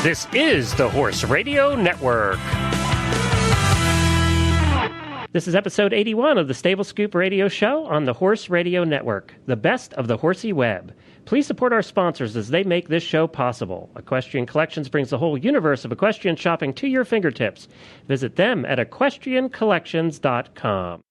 This is the Horse Radio Network. This is episode 81 of the Stable Scoop Radio Show on the Horse Radio Network, the best of the Horsey web. Please support our sponsors as they make this show possible. Equestrian Collections brings the whole universe of equestrian shopping to your fingertips. Visit them at equestriancollections.com.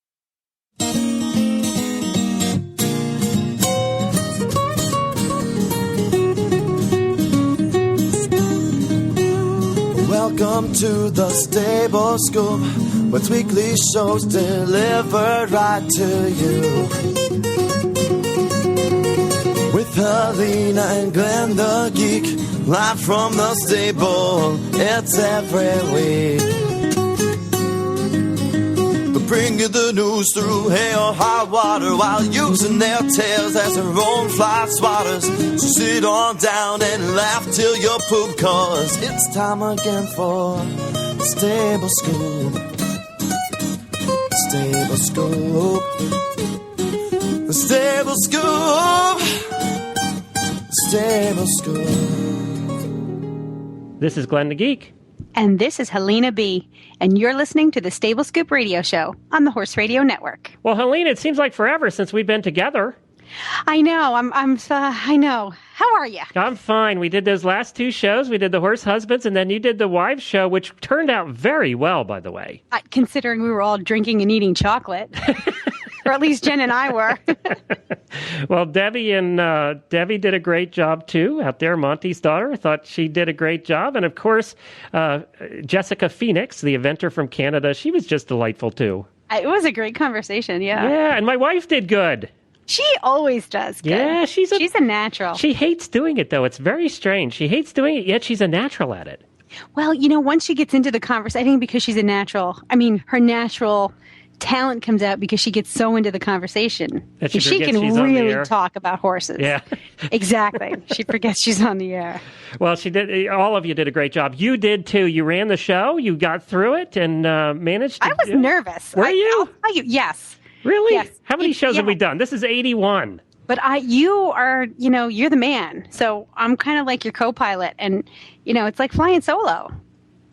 Welcome to the Stable Scoop, with weekly shows delivered right to you. With Helena and Glenn the Geek, live from the stable, it's every week. They'll bring you the news through hail or high water, while using their tails as their own fly swatters. So sit on down and laugh till you poop, cause it's time again for the Stable Scoop. Stable Scoop. The Stable Scoop. Stable Scoop. This is Glenn the Geek. And this is Helena B. And you're listening to the Stable Scoop Radio Show on the Horse Radio Network. Well, Helena, it seems like forever since we've been together. I know. I know. How are you? I'm fine. We did those last two shows. We did the Horse Husbands, and then you did the Wives show, which turned out very well, by the way. Considering we were all drinking and eating chocolate. Or at least Jen and I were. Well, Debbie did a great job, too, out there. Monty's daughter. I thought she did a great job. And, of course, Jessica Phoenix, the eventer from Canada, she was just delightful, too. It was a great conversation, yeah. Yeah, and my wife did good. She always does good. Yeah, she's a natural. She hates doing it, though. It's very strange. She hates doing it, yet she's a natural at it. Well, once she gets into the conversation, I think because she's a natural, her natural talent comes out because she gets so into the conversation. She can really talk about horses. Yeah. Exactly. She forgets she's on the air. Well, she did. All of you did a great job. You did, too. You ran the show. You got through it and managed to... I was nervous. Were you? I'll tell you, yes. Really? Yes. How many shows have we done? This is 81. But you are, you're the man. So I'm kind of like your co-pilot. And, it's like flying solo.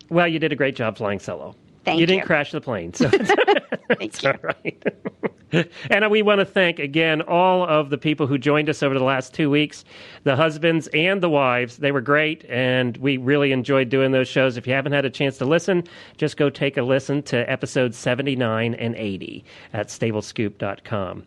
Well, you did a great job flying solo. Thank you. You didn't crash the plane. So Thank you. All right. And we want to thank, again, all of the people who joined us over the last 2 weeks, the husbands and the wives. They were great, and we really enjoyed doing those shows. If you haven't had a chance to listen, just go take a listen to episodes 79 and 80 at stablescoop.com.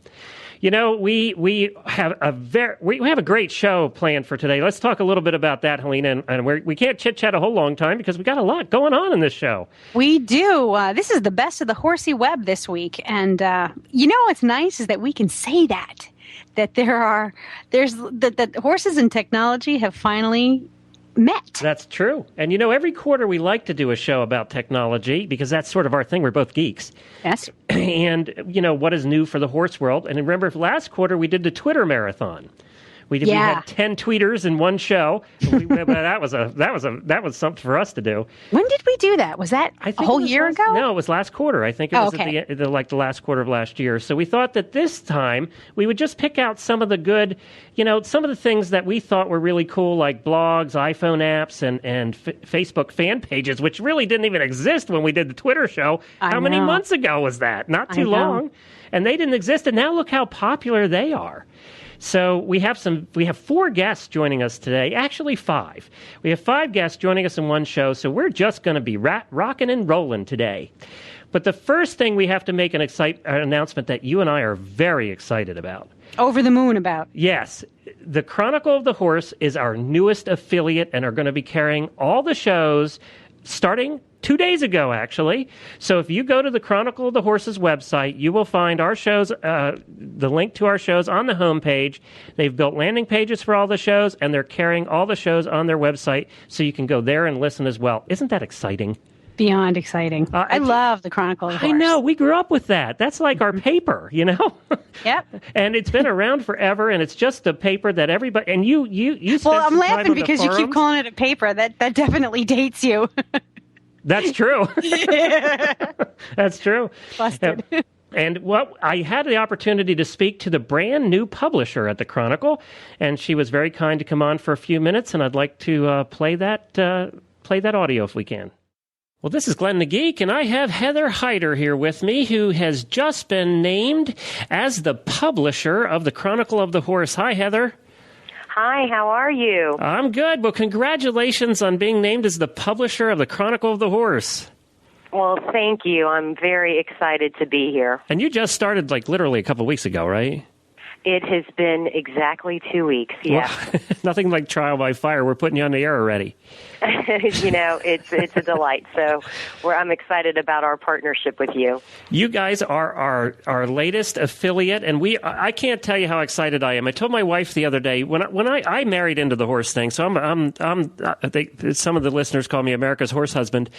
We have a great show planned for today. Let's talk a little bit about that, Helena. And we can't chit-chat a whole long time because we got a lot going on in this show. We do. This is the best of the Horsey web this week. And, what's nice is that we can say that horses and technology have finally met. That's true. And every quarter we like to do a show about technology because that's sort of our thing. We're both geeks. Yes. And, what is new for the horse world. And remember, last quarter we did the Twitter marathon. We had 10 tweeters in one show. That was something for us to do. When did we do that? Was that a whole year ago? No, it was last quarter. I think it was at the last quarter of last year. So we thought that this time we would just pick out some of the good, some of the things that we thought were really cool, like blogs, iPhone apps, and Facebook fan pages, which really didn't even exist when we did the Twitter show. How many months ago was that? Not too long. And they didn't exist. And now look how popular they are. So we have 4 guests joining us today. Actually, 5. We have 5 guests joining us in one show, so we're just going to be rocking and rolling today. But the first thing we have to make an announcement that you and I are very excited about. Over the moon about. Yes. The Chronicle of the Horse is our newest affiliate and are going to be carrying all the shows starting 2 days ago, actually. So if you go to the Chronicle of the Horse's website, you will find our shows, the link to our shows on the homepage. They've built landing pages for all the shows, and they're carrying all the shows on their website, so you can go there and listen as well. Isn't that exciting? Beyond exciting. I love the Chronicle of the Horse. I know. We grew up with that. That's like our paper, Yep. And it's been around forever, and it's just a paper that everybody... And you spent Well, I'm some time laughing on the because you keep forums. calling it a paper. That definitely dates you. That's true. That's true. Busted. And I had the opportunity to speak to the brand new publisher at the Chronicle, and she was very kind to come on for a few minutes, and I'd like to play that audio if we can. Well, this is Glenn the Geek, and I have Heather Hyder here with me, who has just been named as the publisher of the Chronicle of the Horse. Hi, Heather. Hi, how are you? I'm good. Well, congratulations on being named as the publisher of the Chronicle of the Horse. Well, thank you. I'm very excited to be here. And you just started literally a couple of weeks ago, right? It has been exactly 2 weeks, yeah. Well, nothing like trial by fire. We're putting you on the air already. It's a delight. So I'm excited about our partnership with you. You guys are our latest affiliate, and I can't tell you how excited I am. I told my wife the other day when I married into the horse thing. So some of the listeners call me America's horse husband.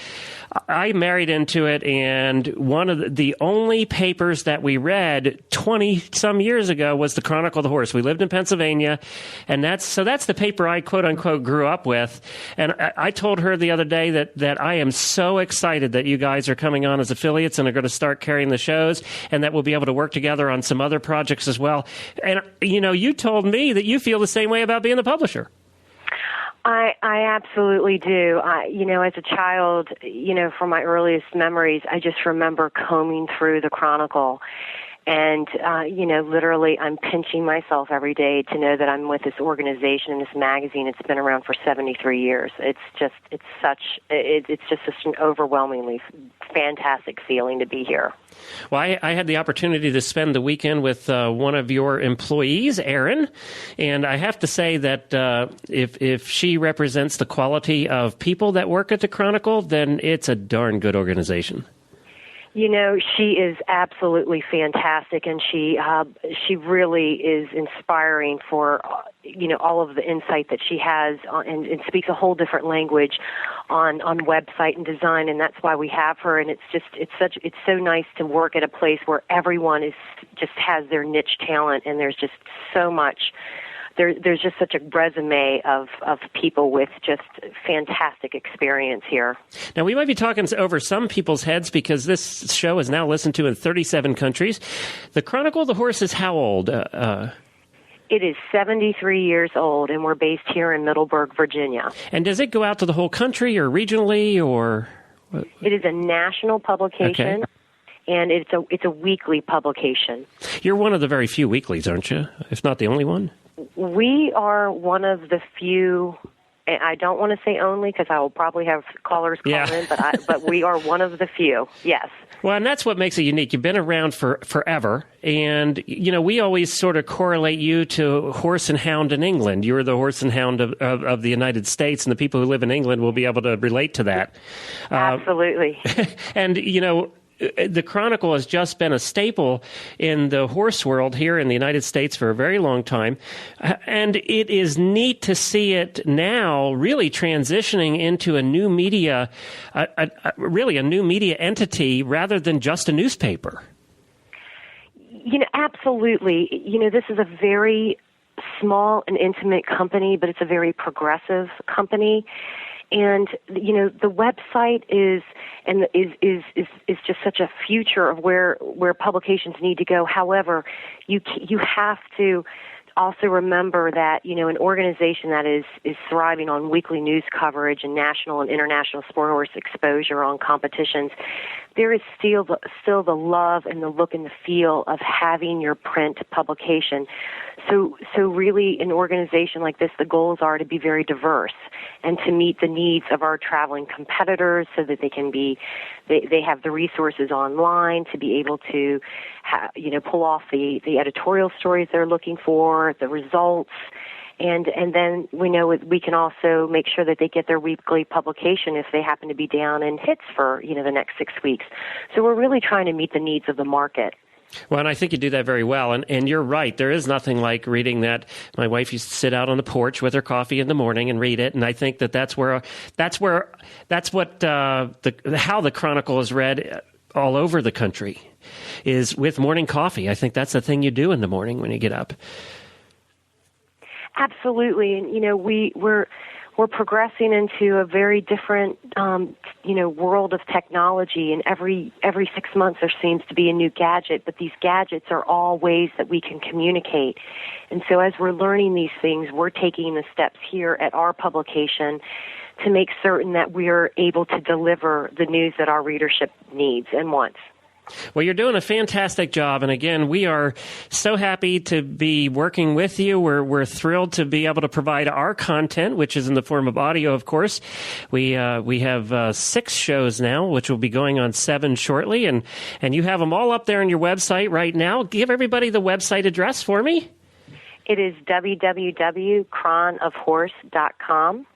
I married into it, and one of the only papers that we read 20 some years ago was the Chronicle of the Horse. We lived in Pennsylvania, and that's the paper I quote unquote grew up with. And I told her the other day that I am so excited that you guys are coming on as affiliates and are going to start carrying the shows, and that we'll be able to work together on some other projects as well. And, you told me that you feel the same way about being the publisher. I absolutely do. As a child, from my earliest memories, I just remember combing through the Chronicle. And, literally I'm pinching myself every day to know that I'm with this organization and this magazine. It's been around for 73 years. It's just such an overwhelmingly fantastic feeling to be here. Well, I had the opportunity to spend the weekend with one of your employees, Erin, and I have to say that if she represents the quality of people that work at the Chronicle, then it's a darn good organization. She is absolutely fantastic, and she really is inspiring for, all of the insight that she has and speaks a whole different language on website and design, and that's why we have her. And it's so nice to work at a place where everyone just has their niche talent, and there's just so much. There's just such a resume of people with just fantastic experience here. Now, we might be talking over some people's heads because this show is now listened to in 37 countries. The Chronicle of the Horse is how old? It is 73 years old, and we're based here in Middleburg, Virginia. And does it go out to the whole country or regionally, or? It is a national publication. Okay. And it's a weekly publication. You're one of the very few weeklies, aren't you? If not the only one? We are one of the few, and I don't want to say only because I will probably have callers call in, but we are one of the few, yes. Well, and that's what makes it unique. You've been around for forever, and, we always sort of correlate you to Horse and Hound in England. You're the Horse and Hound of the United States, and the people who live in England will be able to relate to that. Absolutely. And, the Chronicle has just been a staple in the horse world here in the United States for a very long time. And it is neat to see it now really transitioning into a new media, really a new media entity rather than just a newspaper. Absolutely. This is a very small and intimate company, but it's a very progressive company. And the website is just such a future of where publications need to go. However, you have to also remember that an organization that is thriving on weekly news coverage and national and international sport horse exposure on competitions, there is still the love and the look and the feel of having your print publication. So really, an organization like this, the goals are to be very diverse and to meet the needs of our traveling competitors, so that they have the resources online to be able to, pull off the editorial stories they're looking for, the results. And then we can also make sure that they get their weekly publication if they happen to be down in hits for, the next 6 weeks. So we're really trying to meet the needs of the market. Well, and I think you do that very well. And you're right. There is nothing like reading that. My wife used to sit out on the porch with her coffee in the morning and read it. And I think that's how the Chronicle is read all over the country, is with morning coffee. I think that's the thing you do in the morning when you get up. Absolutely. And, we're progressing into a very different, world of technology. And every 6 months there seems to be a new gadget, but these gadgets are all ways that we can communicate. And so as we're learning these things, we're taking the steps here at our publication to make certain that we're able to deliver the news that our readership needs and wants. Well, you're doing a fantastic job, and again, we are so happy to be working with you. We're thrilled to be able to provide our content, which is in the form of audio, of course. We have 6 shows now, which will be going on 7 shortly, and you have them all up there on your website right now. Give everybody the website address for me. It is www.chronofhorse.com,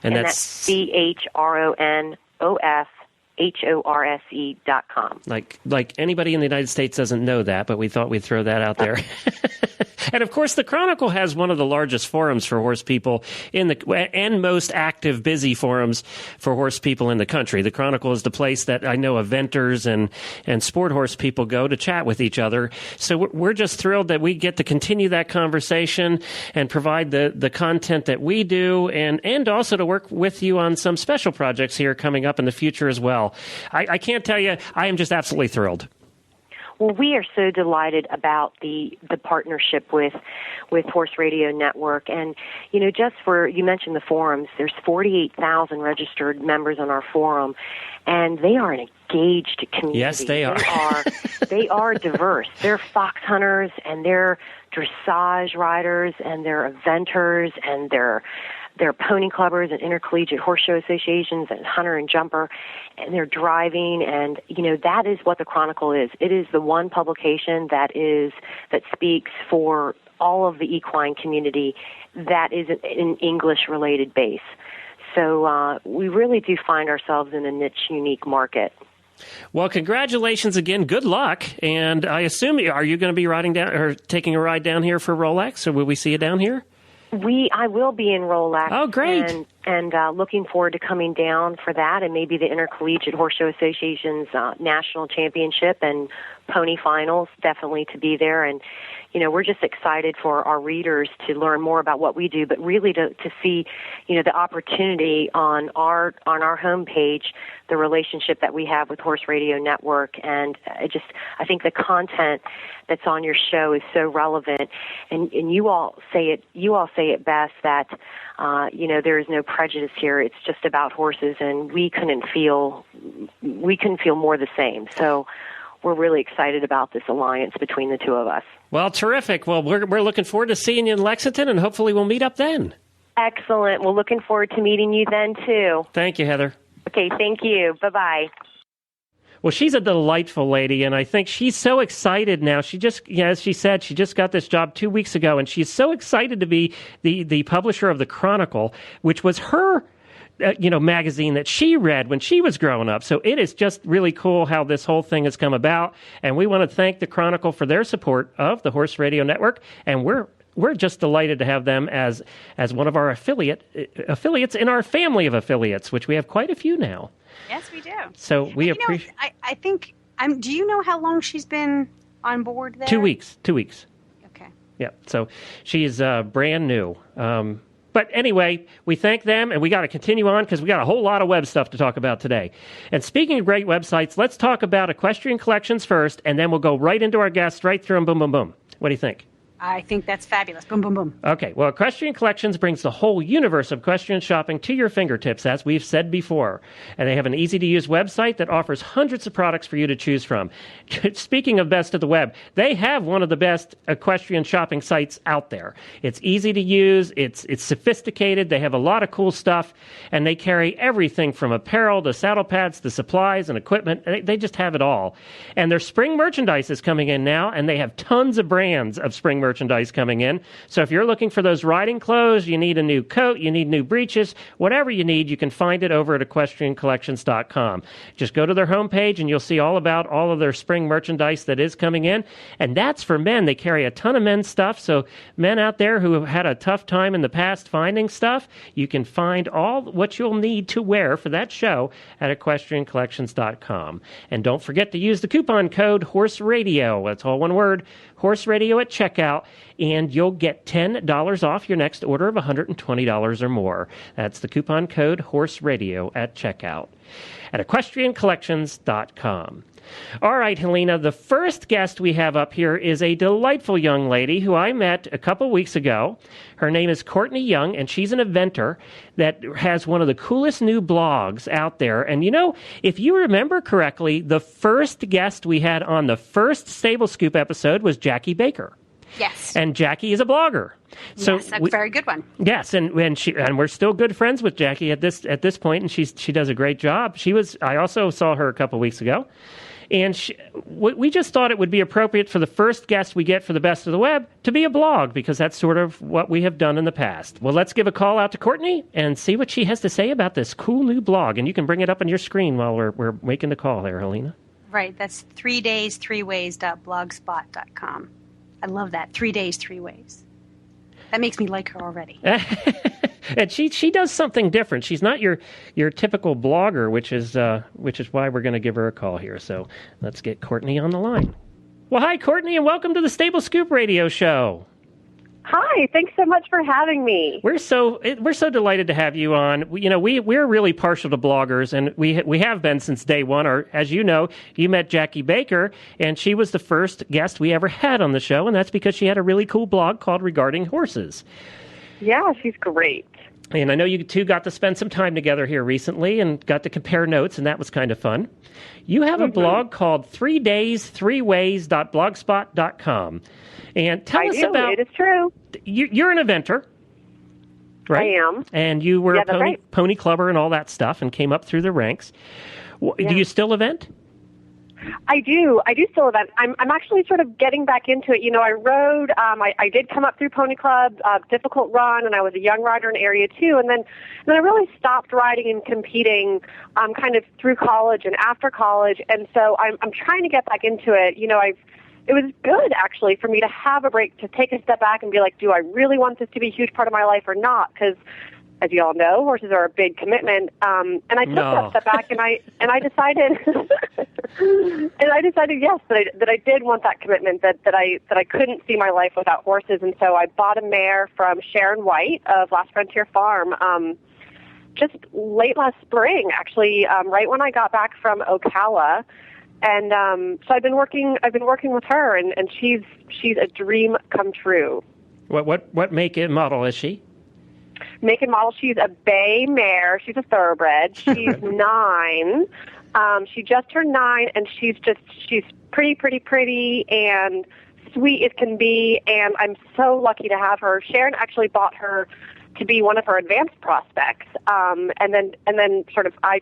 and that's CHRONOFHORSE.com. Like anybody in the United States doesn't know that, but we thought we'd throw that out there. And of course, the Chronicle has one of the largest forums for horse people and most active, busy forums for horse people in the country. The Chronicle is the place that I know eventers and sport horse people go to chat with each other. So we're just thrilled that we get to continue that conversation and provide the content that we do, and also to work with you on some special projects here coming up in the future as well. I can't tell you, I am just absolutely thrilled. Well, we are so delighted about the partnership with Horse Radio Network. And, just you mentioned the forums, there's 48,000 registered members on our forum, and they are an engaged community. Yes, they are. They are diverse. They're fox hunters, and they're dressage riders, and they're eventers, and they're pony clubbers and intercollegiate horse show associations and hunter and jumper, and they're driving, and that is what the Chronicle is. It is the one publication that speaks for all of the equine community that is an English-related base. So we really do find ourselves in a niche, unique market. Well, congratulations again. Good luck. And I assume, are you going to be riding down or taking a ride down here for Rolex, or will we see you down here? I will be in Rolex. Oh, great. And looking forward to coming down for that, and maybe the Intercollegiate Horse Show Association's National Championship and Pony Finals, definitely to be there. And, we're just excited for our readers to learn more about what we do, but really to see, the opportunity on our homepage, the relationship that we have with Horse Radio Network. And I think the content that's on your show is so relevant. And you all say it best that, there is no prejudice here. It's just about horses, and we couldn't feel more the same. So we're really excited about this alliance between the two of us. Well, terrific. Well, we're looking forward to seeing you in Lexington, and hopefully we'll meet up then. Excellent. Well, looking forward to meeting you then, too. Thank you, Heather. Okay, thank you. Bye-bye. Well, she's a delightful lady, and I think she's so excited now. She just, as she said, she just got this job 2 weeks ago, and she's so excited to be the publisher of the Chronicle, which was her magazine that she read when she was growing up. So it is just really cool how this whole thing has come about. And we want to thank the Chronicle for their support of the Horse Radio Network. And we're just delighted to have them as one of our affiliates in our family of affiliates, which we have quite a few now. Yes, we do. So we appreciate. I think. Do you know how long she's been on board there? 2 weeks. 2 weeks. Okay. Yeah. So she's brand new. But anyway, we thank them, and we got to continue on because we got a whole lot of web stuff to talk about today. And speaking of great websites, let's talk about Equestrian Collections first, and then we'll go right into our guests, right through them, boom, boom, boom. What do you think? I think that's fabulous. Boom, boom, boom. Okay. Well, Equestrian Collections brings the whole universe of equestrian shopping to your fingertips, as we've said before. And they have an easy-to-use website that offers hundreds of products for you to choose from. Speaking of best of the web, they have one of the best equestrian shopping sites out there. It's easy to use. It's sophisticated. They have a lot of cool stuff, and they carry everything from apparel to saddle pads to supplies and equipment. They just have it all. And their spring merchandise is coming in now, and they have tons of brands of spring merchandise coming in. So if you're looking for those riding clothes, you need a new coat, you need new breeches, whatever you need, you can find it over at equestriancollections.com. Just go to their homepage and you'll see all about all of their spring merchandise that is coming in. And that's for men. They carry a ton of men's stuff. So men out there who have had a tough time in the past finding stuff, you can find all what you'll need to wear for that show at equestriancollections.com. And don't forget to use the coupon code HORSERADIO. That's all one word, Horse Radio at checkout. checkout, and you'll get $10 off your next order of $120 or more. That's the coupon code HorseRadio at checkout at EquestrianCollections.com. All right, Helena, the first guest we have up here is a delightful young lady who I met a couple weeks ago. Her name is Courtney Young, and she's an eventer that has one of the coolest new blogs out there. And, you know, if you remember correctly, the first guest we had on the first Stable Scoop episode was Jackie Baker. Yes. And Jackie is a blogger. So yes, a very good one. Yes, and we're still good friends with Jackie at this point, and she does a great job. I also saw her a couple weeks ago. And we just thought it would be appropriate for the first guest we get for the Best of the Web to be a blog, because that's sort of what we have done in the past. Well, let's give a call out to Courtney and see what she has to say about this cool new blog. And you can bring it up on your screen while we're making the call there, Helena. Right. That's 3days3ways.blogspot.com. I love that. 3 days, 3 ways. That makes me like her already. And she does something different. She's not your typical blogger, which is why we're going to give her a call here. So let's get Courtney on the line. Well, hi, Courtney, and welcome to the Stable Scoop Radio Show. Hi, thanks so much for having me. We're so delighted to have you on. We're really partial to bloggers, and we have been since day one. Or as you know, you met Jackie Baker, and she was the first guest we ever had on the show, and that's because she had a really cool blog called Regarding Horses. Yeah, she's great. And I know you two got to spend some time together here recently and got to compare notes, and that was kind of fun. You have a blog called 3days3ways.blogspot.com. And tell us about... It is true. You're an eventer, right? I am. And you were a pony clubber and all that stuff and came up through the ranks. Do you still event? I do still event. I'm actually sort of getting back into it. You know, I rode, I did come up through Pony Club, difficult run, and I was a young rider in Area 2, and then I really stopped riding and competing kind of through college and after college, and so I'm trying to get back into it. You know, it was good, actually, for me to have a break, to take a step back and be like, do I really want this to be a huge part of my life or not? Because, as you all know, horses are a big commitment. And I took that step back, and I decided, yes, that I did want that commitment, that I couldn't see my life without horses. And so I bought a mare from Sharon White of Last Frontier Farm, just late last spring, actually, right when I got back from Ocala. And so I've been working with her, and she's a dream come true. What make and model is she? Make and model, she's a bay mare. She's a thoroughbred. She's 9. She just turned 9, and she's pretty, and sweet as can be. And I'm so lucky to have her. Sharon actually bought her to be one of her advanced prospects. And then sort of I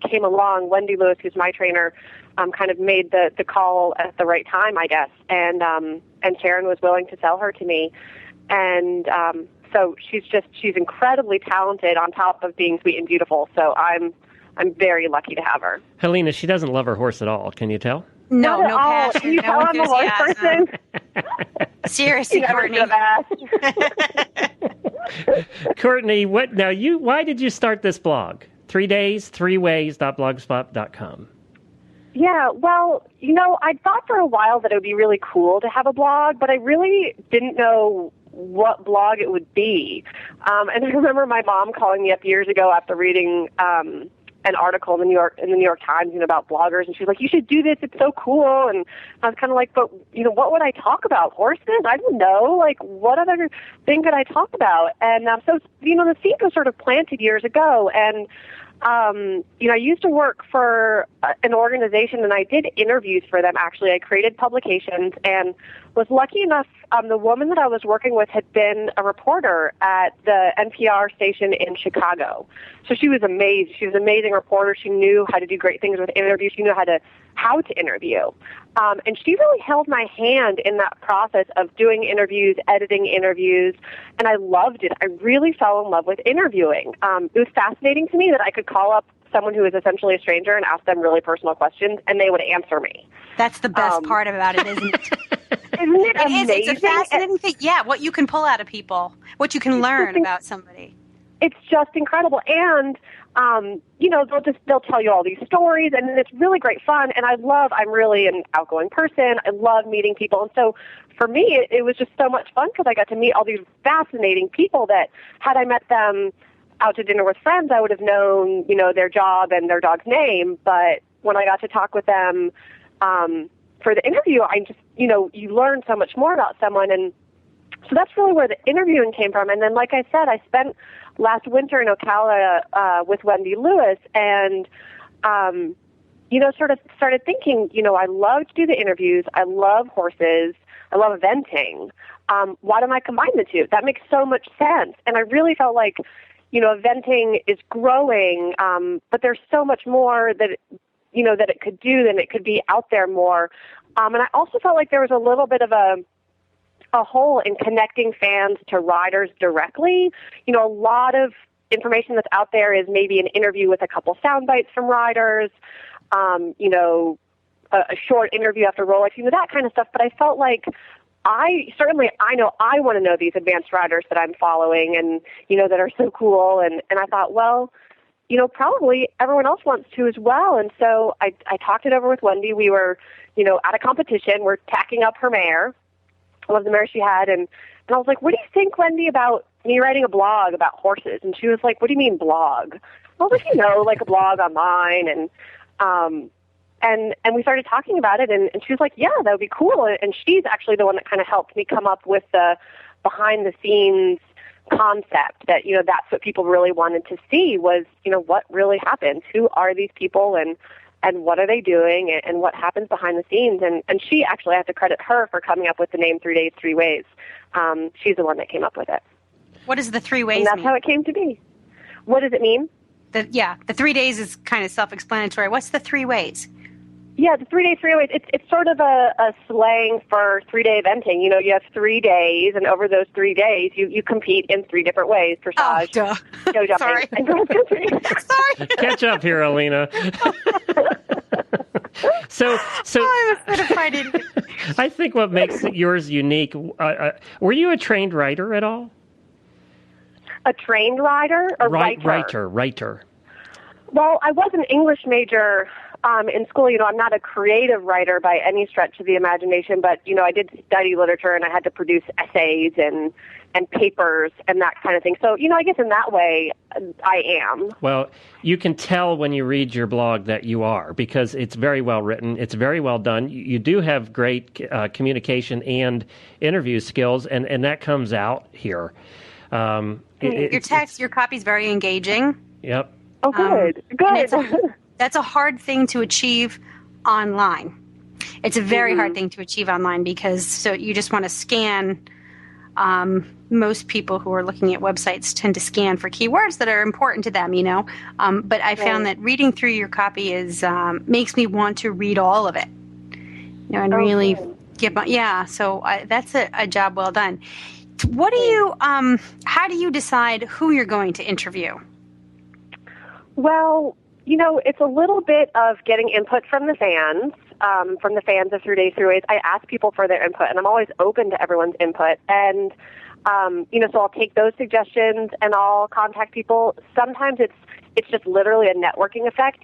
came along. Wendy Lewis, who's my trainer, kind of made the call at the right time, I guess. And Sharon was willing to sell her to me. And so she's incredibly talented on top of being sweet and beautiful. So I'm very lucky to have her. Helena, she doesn't love her horse at all. Can you tell? No passion. Can you tell I'm a horse person? Seriously, Courtney. Courtney, why did you start this blog? 3days3ways.blogspot.com. Yeah, well, you know, I thought for a while that it would be really cool to have a blog, but I really didn't know what blog it would be. And I remember my mom calling me up years ago after reading an article in the New York Times, about bloggers, and she's like, "You should do this. It's so cool." And I was kind of like, "But what would I talk about? Horses? I don't know. Like, what other thing could I talk about?" And so the seed was sort of planted years ago, and I used to work for an organization, and I did interviews for them, actually. I created publications and was lucky enough, the woman that I was working with had been a reporter at the NPR station in Chicago. So she was amazed. She was an amazing reporter. She knew how to do great things with interviews. She knew how to interview. And she really held my hand in that process of doing interviews, editing interviews, and I loved it. I really fell in love with interviewing. It was fascinating to me that I could call up someone who is essentially a stranger and ask them really personal questions, and they would answer me. That's the best part about it, isn't it? Isn't it amazing? It's a fascinating thing. Yeah, what you can pull out of people, what you can learn about somebody. It's just incredible. And, they'll tell you all these stories, and it's really great fun. And I'm really an outgoing person. I love meeting people. And so for me, it was just so much fun because I got to meet all these fascinating people that had I met them out to dinner with friends, I would have known, their job and their dog's name. But when I got to talk with them for the interview, I just, you learn so much more about someone. And so that's really where the interviewing came from. And then, like I said, I spent last winter in Ocala with Wendy Lewis and, sort of started thinking, I love to do the interviews. I love horses. I love eventing. Why don't I combine the two? That makes so much sense. And I really felt like, eventing is growing, but there's so much more that it could do, than it could be out there more. And I also felt like there was a little bit of a hole in connecting fans to riders directly. A lot of information that's out there is maybe an interview with a couple sound bites from riders, a short interview after Rolex, that kind of stuff. But I felt like I know I want to know these advanced riders that I'm following and, that are so cool. And I thought, well, probably everyone else wants to as well. And so I talked it over with Wendy. We were, at a competition. We're tacking up her mare. I love the mare she had. And I was like, what do you think, Wendy, about me writing a blog about horses? And she was like, what do you mean blog? I was like, like a blog online. And we started talking about it, and she was like, yeah, that would be cool. And she's actually the one that kind of helped me come up with the behind-the-scenes concept that, that's what people really wanted to see was, what really happens? Who are these people, and what are they doing, and what happens behind the scenes? And she actually, I have to credit her for coming up with the name 3 Days, 3 Ways. She's the one that came up with it. What does the 3 ways mean? And that's mean? how it came to be. What does it mean? The 3 days is kind of self-explanatory. What's the 3 ways? Yeah, the 3 days, 3 ways. It's sort of a slang for 3-day eventing. You have 3 days, and over those 3 days, you compete in 3 different ways: dressage, show jumping, and cross country. Sorry. Catch up here, Alina. So I was going to find it. I think what makes yours unique. Were you a trained writer at all? A trained writer or writer? Writer. Well, I was an English major in school. I'm not a creative writer by any stretch of the imagination, but, I did study literature and I had to produce essays and papers and that kind of thing. So, I guess in that way, I am. Well, you can tell when you read your blog that you are, because it's very well written. It's very well done. You do have great communication and interview skills, and that comes out here. Your copy's very engaging. Yep. Oh, good. Good. That's a hard thing to achieve online. It's a very hard thing to achieve online because you just want to scan. Most people who are looking at websites tend to scan for keywords that are important to them, But I found that reading through your copy makes me want to read all of it, and really get my, So that's a job well done. What do you? How do you decide who you're going to interview? Well, it's a little bit of getting input from the fans of 3 Days, 3 Ways. I ask people for their input, and I'm always open to everyone's input. And, so I'll take those suggestions and I'll contact people. Sometimes it's just literally a networking effect.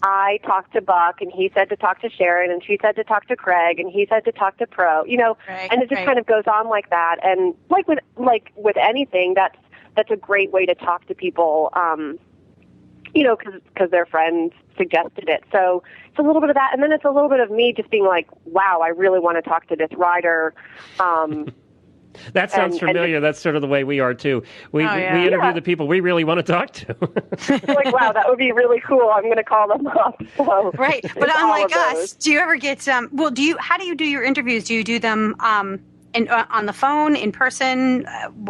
I talked to Buck, and he said to talk to Sharon, and she said to talk to Craig, and he said to talk to Pro, and it just kind of goes on like that. And like with anything, that's a great way to talk to people, because their friends suggested it. So it's a little bit of that. And then it's a little bit of me just being like, wow, I really want to talk to this rider. That sounds familiar. That's sort of the way we are, too. We interview the people we really want to talk to. Like, wow, that would be really cool. I'm going to call them up. So right. But unlike us, do you ever get, how do you do your interviews? Do you do them on the phone, in person?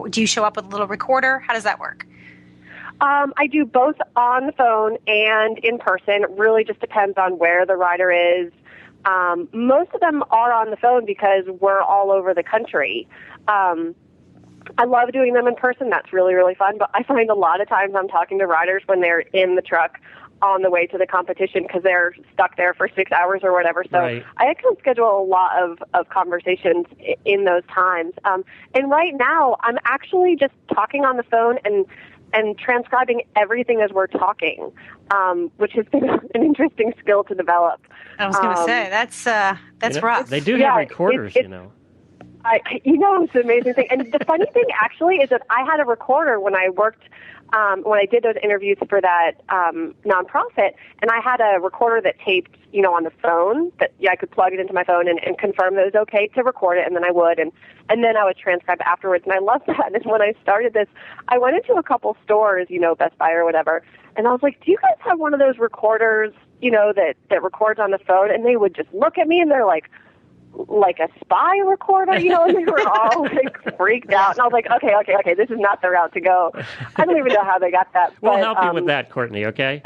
Do you show up with a little recorder? How does that work? I do both on the phone and in person. It really just depends on where the rider is. Most of them are on the phone because we're all over the country. I love doing them in person. That's really, really fun. But I find a lot of times I'm talking to riders when they're in the truck on the way to the competition because they're stuck there for 6 hours or whatever. So right. I can schedule a lot of conversations in those times. And right now I'm actually just talking on the phone and transcribing everything as we're talking, which has been an interesting skill to develop. I was going to say, that's rough. They do have recorders, It's an amazing thing. And the funny thing actually is that I had a recorder when I worked, when I did those interviews for that nonprofit, and I had a recorder that taped, on the phone that I could plug it into my phone and confirm that it was okay to record it, and then I would, and then I would transcribe afterwards. And I loved that. And when I started this, I went into a couple stores, Best Buy or whatever, and I was like, do you guys have one of those recorders, that records on the phone? And they would just look at me and they're like a spy recorder, and they were all freaked out. And I was like, okay, this is not the route to go. I don't even know how they got that. We'll help you with that, Courtney, okay?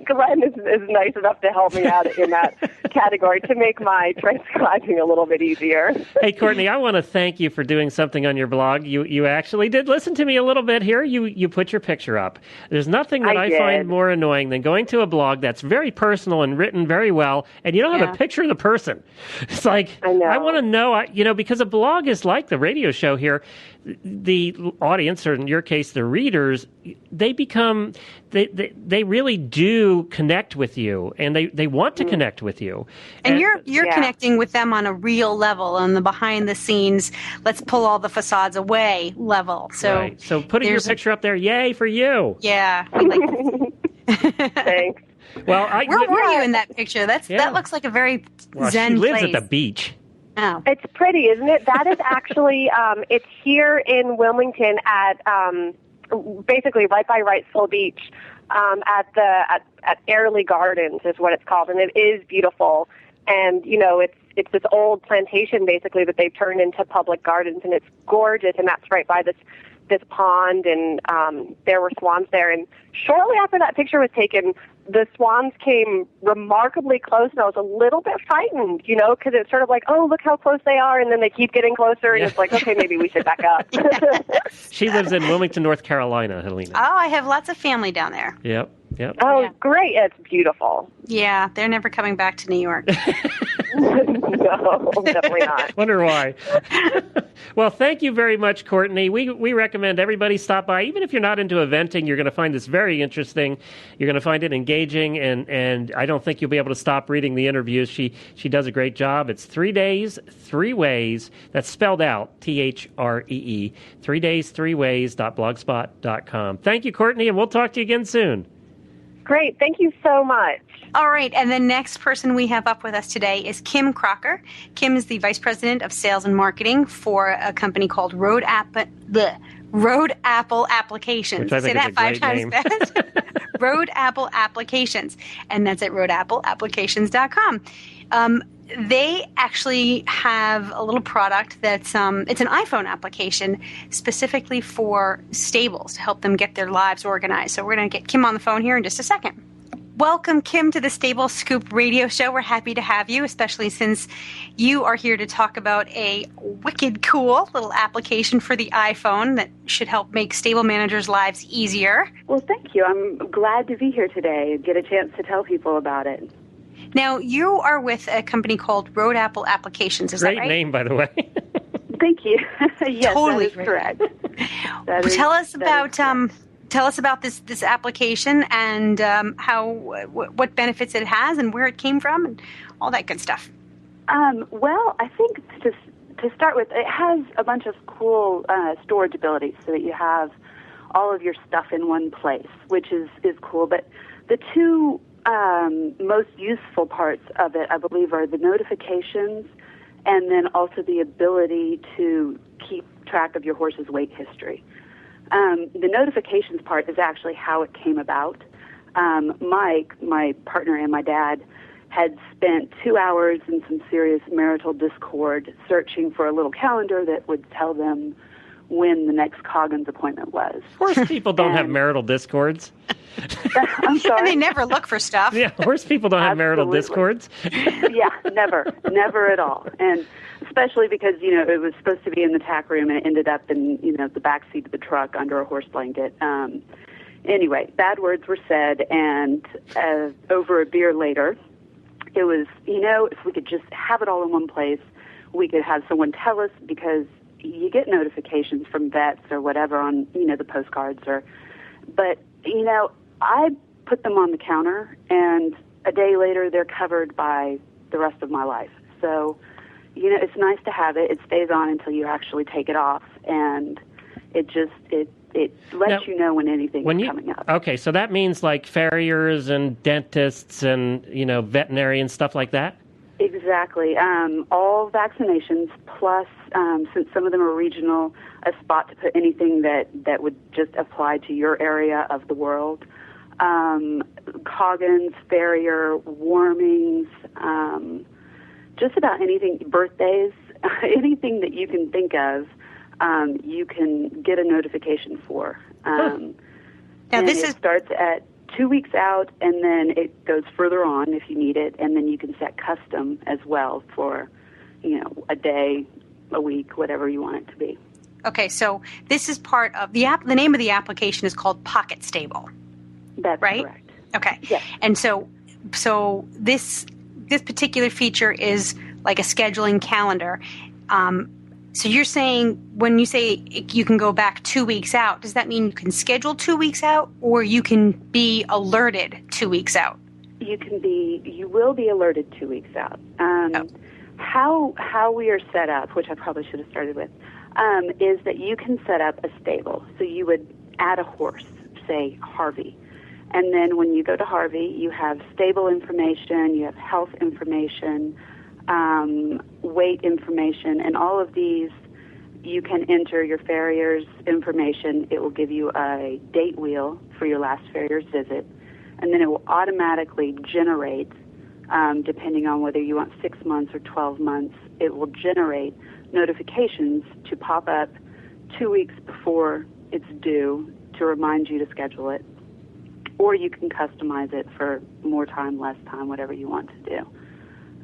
Glenn is nice enough to help me out in that category to make my transcribing a little bit easier. Hey, Courtney, I want to thank you for doing something on your blog. You actually did listen to me a little bit here. You put your picture up. There's nothing that I find more annoying than going to a blog that's very personal and written very well, and you don't have a picture of the person. It's like, I want to know, because a blog is like the radio show here. The audience, or in your case, the readers, they really do connect with you, and they want to connect with you. And you're connecting with them on a real level, on the behind the scenes, let's pull all the facades away level. So, right. So putting your picture up there, yay for you. Yeah. We like Thanks. Well, where were you in that picture? That looks like a very zen she lives place. at the beach. Oh. It's pretty, isn't it? That is actually, it's here in Wilmington at, basically right by Wrightsville Beach, at Airlie Gardens is what it's called, and it is beautiful. And, it's this old plantation basically that they've turned into public gardens, and it's gorgeous, and that's right by this pond, and there were swans there. And shortly after that picture was taken, the swans came remarkably close, and I was a little bit frightened, because it's sort of like, oh, look how close they are, and then they keep getting closer, and it's like, okay, maybe we should back up. She lives in Wilmington, North Carolina, Helena. Oh, I have lots of family down there. Yep. Oh, great. It's beautiful. Yeah, they're never coming back to New York. No, definitely not. Wonder why. Well, thank you very much, Courtney. We recommend everybody stop by. Even if you're not into eventing, you're going to find this very interesting. You're going to find it engaging, and I don't think you'll be able to stop reading the interviews. She does a great job. It's 3 days, 3 ways. That's spelled out, THREE. 3 days, 3 ways.blogspot.com. Thank you, Courtney, and we'll talk to you again soon. Great. Thank you so much. All right. And the next person we have up with us today is Kim Crocker. Kim is the Vice President of Sales and Marketing for a company called Road Apple Applications. Which I think Say is that a 5 times fast. Road Apple Applications. And that's at roadapple.applications.com. They actually have a little product that's it's an iPhone application specifically for stables to help them get their lives organized. So we're going to get Kim on the phone here in just a second. Welcome, Kim, to the Stable Scoop radio show. We're happy to have you, especially since you are here to talk about a wicked cool little application for the iPhone that should help make stable managers' lives easier. Well, thank you. I'm glad to be here today and get a chance to tell people about it. Now, you are with a company called Road Apple Applications, is that right? Great name, by the way. Thank you. Yes, totally that is correct. Tell us about this application and what benefits it has and where it came from and all that good stuff. Well, I think to start with, it has a bunch of cool storage abilities so that you have all of your stuff in one place, which is cool. But the two most useful parts of it, I believe, are the notifications and then also the ability to keep track of your horse's weight history. The notifications part is actually how it came about. Mike, my partner, and my dad had spent 2 hours in some serious marital discord searching for a little calendar that would tell them when the next Coggins appointment was. Horse people don't have marital discords. I'm sorry. And they never look for stuff. Yeah, horse people don't have marital discords. Yeah, never at all. And especially because, it was supposed to be in the tack room and it ended up in, the back seat of the truck under a horse blanket. Anyway, bad words were said, and over a beer later, it was, if we could just have it all in one place, we could have someone tell us, because you get notifications from vets or whatever on, the postcards but, I put them on the counter, and a day later they're covered by the rest of my life. So, it's nice to have it. It stays on until you actually take it off, and it lets you know when anything's coming up. Okay, so that means like farriers and dentists and, veterinarian stuff like that? Exactly. All vaccinations, plus, since some of them are regional, a spot to put anything that would just apply to your area of the world. Coggins, farrier, warmings, just about anything, birthdays, anything that you can think of, you can get a notification for. Now and it starts at 2 weeks out, and then it goes further on if you need it, and then you can set custom as well for, a day, a week, whatever you want it to be. Okay, so this is part of the app. The name of the application is called Pocket Stable. That's right? Correct. Okay. Yes. And so this particular feature is like a scheduling calendar. So you're saying when you say you can go back 2 weeks out, does that mean you can schedule 2 weeks out, or you can be alerted 2 weeks out? You will be alerted 2 weeks out. How we are set up, which I probably should have started with, is that you can set up a stable. So you would add a horse, say Harvey. And then when you go to Harvey, you have stable information, you have health information, weight information, and all of these you can enter your farrier's information. It will give you a date wheel for your last farrier's visit, and then it will automatically generate, depending on whether you want 6 months or 12 months, it will generate notifications to pop up 2 weeks before it's due to remind you to schedule it. Or you can customize it for more time, less time, whatever you want to do.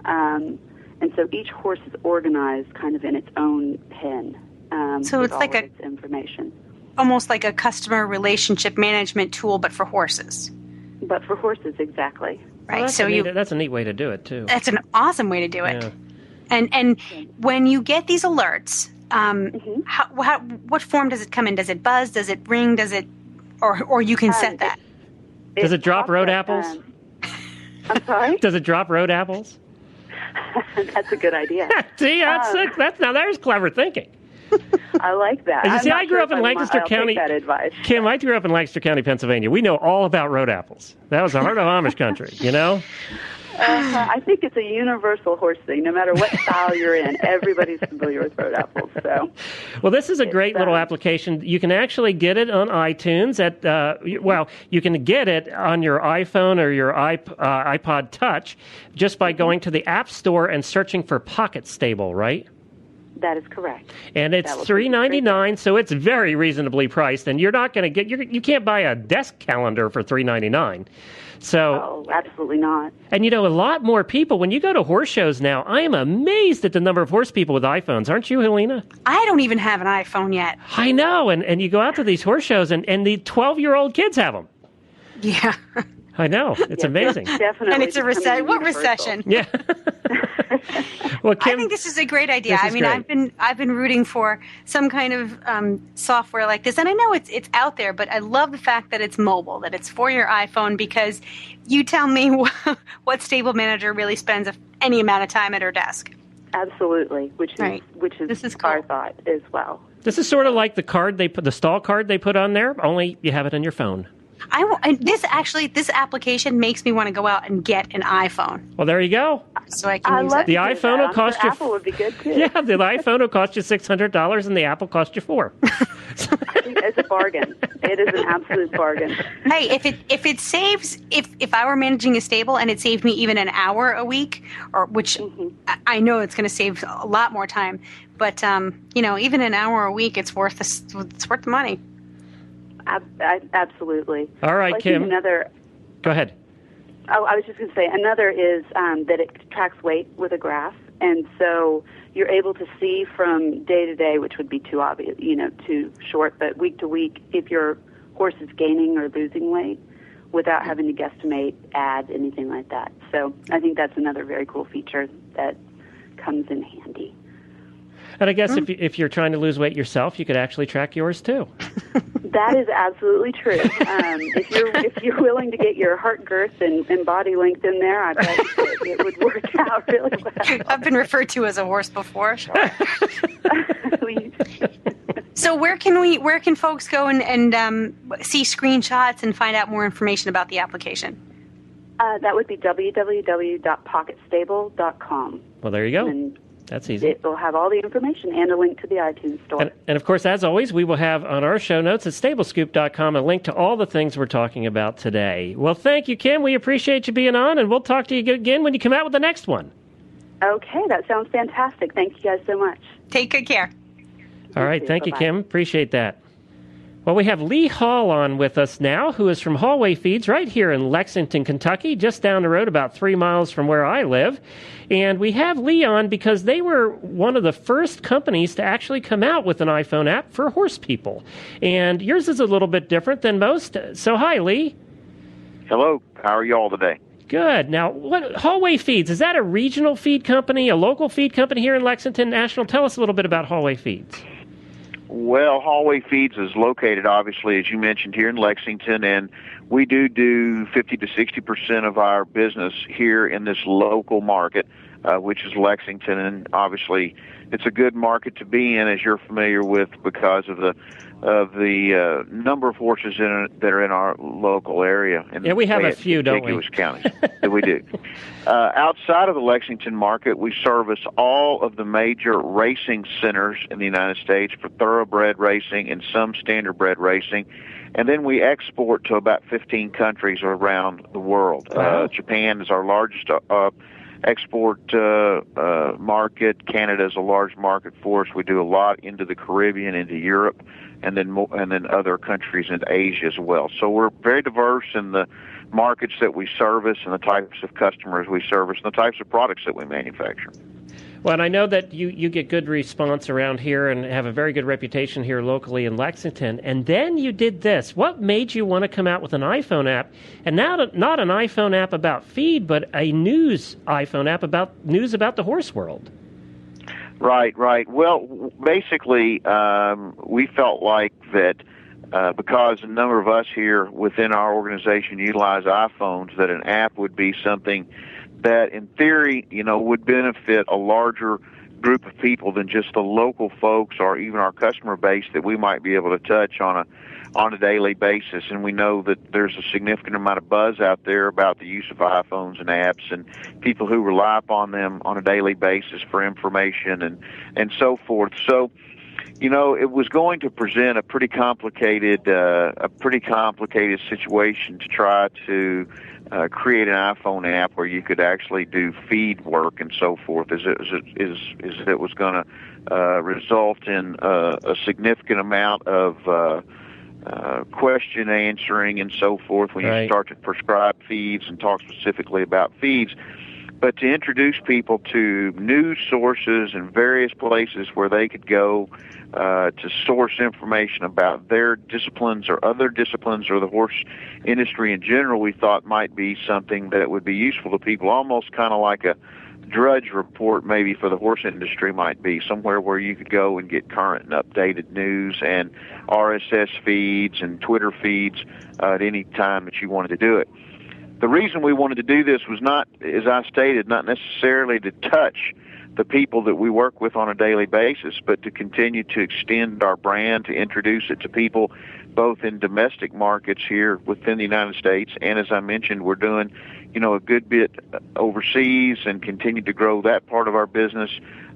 And so each horse is organized kind of in its own pen. So it's like its information. Almost like a customer relationship management tool, but for horses. But for horses, exactly. Right. Well, that's a neat way to do it too. That's an awesome way to do it. Yeah. And when you get these alerts, what form does it come in? Does it buzz? Does it ring? Does it, or you can set that? Does it drop road apples? I'm sorry? Does it drop road apples? That's a good idea. See, now there's clever thinking. I like that. As you see, I grew up in Lancaster County. Take that advice. Kim, I grew up in Lancaster County, Pennsylvania. We know all about road apples. That was the heart of Amish country, I think it's a universal horse thing. No matter what style you're in, everybody's familiar with road apples. So, well, this is a great little application. You can actually get it on iTunes. You can get it on your iPhone or your iPod Touch just by going to the App Store and searching for Pocket Stable, right? That is correct. And it's $3.99, so it's very reasonably priced. And you're not going to you can't buy a desk calendar for $3.99. So, absolutely not. And a lot more people, when you go to horse shows now, I am amazed at the number of horse people with iPhones. Aren't you, Helena? I don't even have an iPhone yet. I know. And you go out to these horse shows, and the 12-year-old kids have them. Yeah. I know. It's amazing. Definitely. And it's a recession. What recession? Yeah. Well, Kim, I think this is a great idea. I mean, great. I've been rooting for some kind of software like this, and I know it's out there, but I love the fact that it's mobile, that it's for your iPhone, because you tell me what stable manager really spends any amount of time at her desk. Absolutely, which is cool. Our thought as well. This is sort of like the stall card they put on there, only you have it on your phone. This application makes me want to go out and get an iPhone. Well, there you go. So I can use it. The iPhone will cost you. Apple would be good too. Yeah, the iPhone will cost you $600, and the Apple cost you $400. It's a bargain. It is an absolute bargain. Hey, if it saves, if I were managing a stable and it saved me even an hour a week, which I know it's going to save a lot more time, but even an hour a week, it's worth the money. Absolutely. All right, Kim. Go ahead. Oh, I was just going to say, another is that it tracks weight with a graph, and so you're able to see from day to day, which would be too obvious, too short, but week to week, if your horse is gaining or losing weight without having to guesstimate, add, anything like that. So I think that's another very cool feature that comes in handy. And I guess if you're trying to lose weight yourself, you could actually track yours too. That is absolutely true. If you're willing to get your heart girth and body length in there, I bet it would work out really well. I've been referred to as a horse before. Sure. So where can folks go and see screenshots and find out more information about the application? That would be www.pocketstable.com. Well, there you go. And that's easy. It will have all the information and a link to the iTunes store. And of course, as always, we will have on our show notes at stablescoop.com a link to all the things we're talking about today. Well, thank you, Kim. We appreciate you being on, and we'll talk to you again when you come out with the next one. Okay, that sounds fantastic. Thank you guys so much. Take good care. All right. Thank you, Kim. Appreciate that. Well, we have Lee Hall on with us now, who is from Hallway Feeds right here in Lexington, Kentucky, just down the road about 3 miles from where I live. And we have Lee on because they were one of the first companies to actually come out with an iPhone app for horse people. And yours is a little bit different than most. So hi, Lee. Hello. How are you all today? Good. Now, what Hallway Feeds, is that a regional feed company, a local feed company here in Lexington National? Tell us a little bit about Hallway Feeds. Well, Hallway Feeds is located, obviously, as you mentioned, here in Lexington, and we do 50 to 60% of our business here in this local market, which is Lexington, and obviously it's a good market to be in, as you're familiar with, because of the number of horses that are in our local area. Yeah, we have a few, don't we? Counties. We do. Outside of the Lexington market, we service all of the major racing centers in the United States for thoroughbred racing and some standardbred racing. And then we export to about 15 countries around the world. Wow. Japan is our largest export market. Canada is a large market for us. We do a lot into the Caribbean, into Europe, and then other countries in Asia as well. So we're very diverse in the markets that we service and the types of customers we service and the types of products that we manufacture. Well, and I know that you get good response around here and have a very good reputation here locally in Lexington. And then you did this. What made you want to come out with an iPhone app? And now not an iPhone app about feed, but a news iPhone app about news about the horse world. Right. Well, basically, we felt like that because a number of us here within our organization utilize iPhones, that an app would be something that, in theory, would benefit a larger group of people than just the local folks or even our customer base that we might be able to touch on a daily basis. And we know that there's a significant amount of buzz out there about the use of iPhones and apps and people who rely upon them on a daily basis for information and so forth. So, it was going to present a pretty complicated situation to try to create an iPhone app where you could actually do feed work and so forth. As it was going to result in a significant amount of question answering and so forth when you start to prescribe feeds and talk specifically about feeds. But to introduce people to news sources and various places where they could go to source information about their disciplines or other disciplines or the horse industry in general, we thought might be something that would be useful to people, almost kind of like a Drudge Report maybe for the horse industry might be, somewhere where you could go and get current and updated news and RSS feeds and Twitter feeds at any time that you wanted to do it. The reason we wanted to do this was not, as I stated, not necessarily to touch the people that we work with on a daily basis, but to continue to extend our brand, to introduce it to people both in domestic markets here within the United States, and as I mentioned, we're doing, a good bit overseas and continue to grow that part of our business,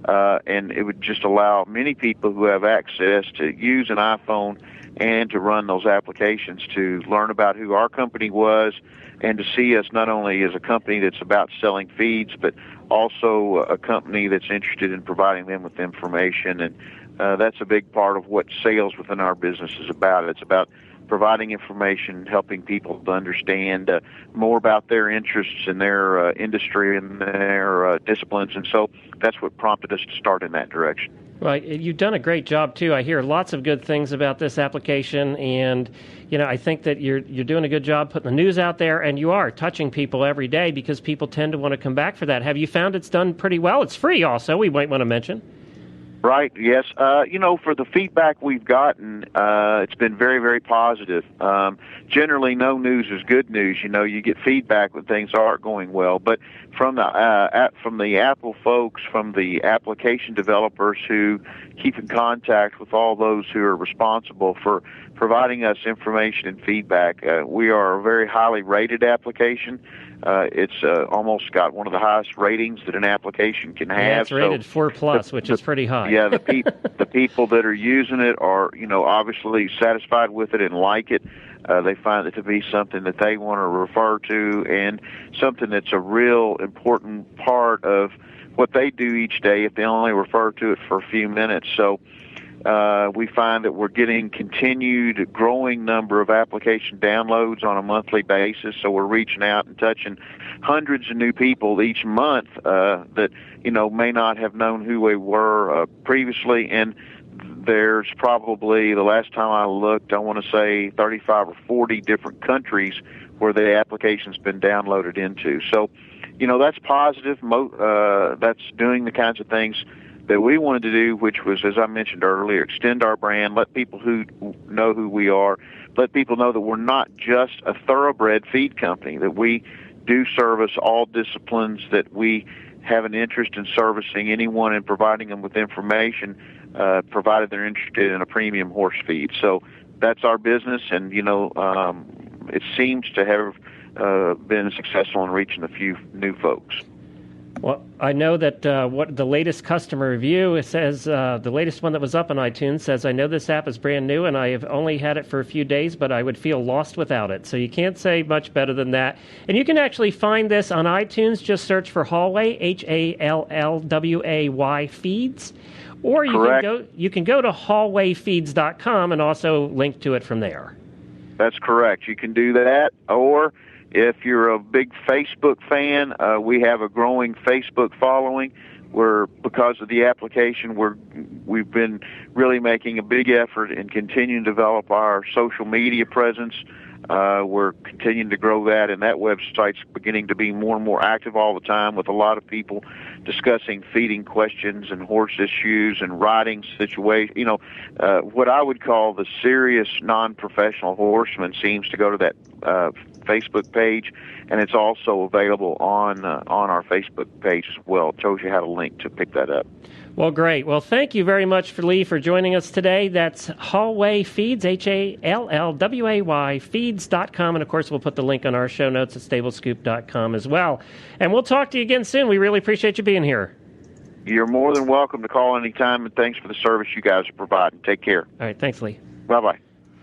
and it would just allow many people who have access to use an iPhone and to run those applications to learn about who our company was and to see us not only as a company that's about selling feeds, but also a company that's interested in providing them with information. And that's a big part of what sales within our business is about. It's about providing information, helping people to understand more about their interests in their industry and their disciplines. And so that's what prompted us to start in that direction. Well, you've done a great job, too. I hear lots of good things about this application, and, I think that you're doing a good job putting the news out there, and you are touching people every day because people tend to want to come back for that. Have you found it's done pretty well? It's free also, we might want to mention. Right, yes. For the feedback we've gotten, it's been very, very positive. Generally, no news is good news. You get feedback when things aren't going well. But from the Apple folks, from the application developers who keep in contact with all those who are responsible for providing us information and feedback, we are a very highly rated application. It's almost got one of the highest ratings that an application can have. Yeah, it's rated 4+, which is pretty high. Yeah, the people that are using it are, obviously satisfied with it and like it. They find it to be something that they want to refer to and something that's a real important part of what they do each day if they only refer to it for a few minutes. So we find that we're getting continued growing number of application downloads on a monthly basis. So we're reaching out and touching hundreds of new people each month that, may not have known who we were previously. And there's probably, the last time I looked, I want to say 35 or 40 different countries where the application's been downloaded into. So, that's positive. That's doing the kinds of things that we wanted to do, which was, as I mentioned earlier, extend our brand, let people who know who we are, let people know that we're not just a thoroughbred feed company, that we do service all disciplines, that we have an interest in servicing anyone and providing them with information, provided they're interested in a premium horse feed. So that's our business, and, it seems to have been successful in reaching a few new folks. Well, I know that what the latest customer review, it says, the latest one that was up on iTunes says, I know this app is brand new and I have only had it for a few days, but I would feel lost without it. So you can't say much better than that. And you can actually find this on iTunes. Just search for Hallway, HALLWAY Feeds. Or you can go to hallwayfeeds.com and also link to it from there. That's correct. You can do that, or if you're a big Facebook fan, we have a growing Facebook following. Because of the application, we've been really making a big effort in continuing to develop our social media presence. We're continuing to grow that, and that website's beginning to be more and more active all the time with a lot of people discussing feeding questions and horse issues and riding situations. What I would call the serious non-professional horseman seems to go to that Facebook page, and it's also available on our Facebook page as well. It shows you how to link to pick that up. Well, great. Well, thank you very much, Lee, for joining us today. That's Hallway Feeds, HALLWAY Feeds.com. And, of course, we'll put the link on our show notes at stablescoop.com as well. And we'll talk to you again soon. We really appreciate you being here. You're more than welcome to call anytime, and thanks for the service you guys are providing. Take care. All right. Thanks, Lee. Bye-bye.